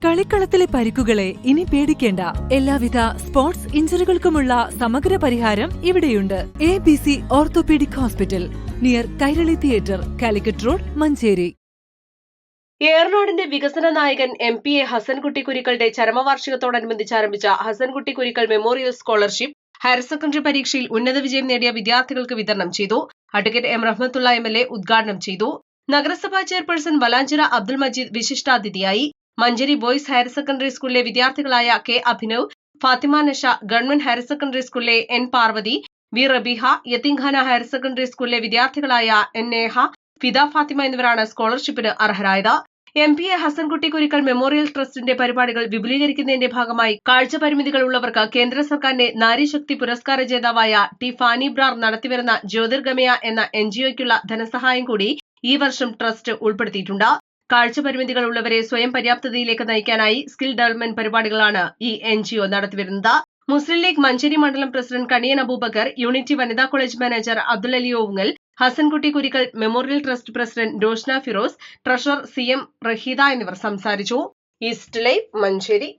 കളിക്കളത്തിലെ പരിക്കുകളെ ഇനി പേടിക്കേണ്ട. എല്ലാവിധ സ്പോർട്സ് ഇഞ്ചുറികൾക്കുമുള്ള സമഗ്ര പരിഹാരം ഇവിടെയുണ്ട്. ABC orthopaedic hospital, near Kairali theatre, Calicut road, Manjeri. ഏറനാടിന്റെ വികസന നായകൻ MPA ഹസൻകുട്ടി കുരിക്കളുടെ ചരമവാർഷികത്തോടനുബന്ധിച്ച് ആരംഭിച്ച Hasankutty Kurikkal memorial scholarship higher secondary പരീക്ഷയിൽ ഉന്നത വിജയം നേടിയ വിദ്യാർത്ഥികൾക്ക് വിതരണം ചെയ്തു. Advocate M. റഹ്മത്തുള്ള MLA ഉദ്ഘാടനം ചെയ്തു. നഗരസഭാ ചെയർപേഴ്സൺ വലാഞ്ചിറ അബ്ദുൽ മജീദ് വിശിഷ്ടാതിഥിയായി. മഞ്ചേരി ബോയ്സ് ഹയർ സെക്കൻഡറി സ്കൂളിലെ വിദ്യാർത്ഥികളായ K. Abhinav, Fathima Nasha, government higher secondary സ്കൂളിലെ N. പാർവതി, V. റബീഹ, യത്തീംഖാന ഹയർ സെക്കൻഡറി സ്കൂളിലെ വിദ്യാർത്ഥികളായ N. നേഹ, ഫിദ ഫാത്തിമ എന്നിവരാണ് സ്കോളർഷിപ്പിന് അർഹരായത്. MPA ഹസൻകുട്ടി കുരിക്കൾ മെമ്മോറിയൽ ട്രസ്റ്റിന്റെ പരിപാടികൾ വിപുലീകരിക്കുന്നതിന്റെ ഭാഗമായി കാഴ്ചപരിമിതികൾ ഉള്ളവർക്ക് കേന്ദ്ര സർക്കാരിന്റെ നാരീശക്തി പുരസ്കാര ജേതാവായ T. ഫാനി ബ്രാർ നടത്തിവരുന്ന ജ്യോതിർഗമയ എന്ന NGOയ്ക്കുള്ള ധനസഹായം കൂടി ഈ വർഷം ട്രസ്റ്റ് ഉൾപ്പെടുത്തിയിട്ടുണ്ട്. കാഴ്ചപരിമിതികൾ ഉള്ളവരെ സ്വയം പര്യാപ്തതയിലേക്ക് നയിക്കാനായി സ്കിൽ ഡെവലപ്മെന്റ് പരിപാടികളാണ് ഈ NGO നടത്തിവരുന്നത്. മുസ്ലിം ലീഗ് മഞ്ചേരി മണ്ഡലം പ്രസിഡന്റ് കണിയൻ അബൂബക്കർ, യൂണിറ്റി വനിതാ college manager Abdul Ali Ovungal, Hasankutty Kurikkal memorial trust president Roshna Firoz, treasurer CM Raheeda എന്നിവർ സംസാരിച്ചു. East live, Manjeri.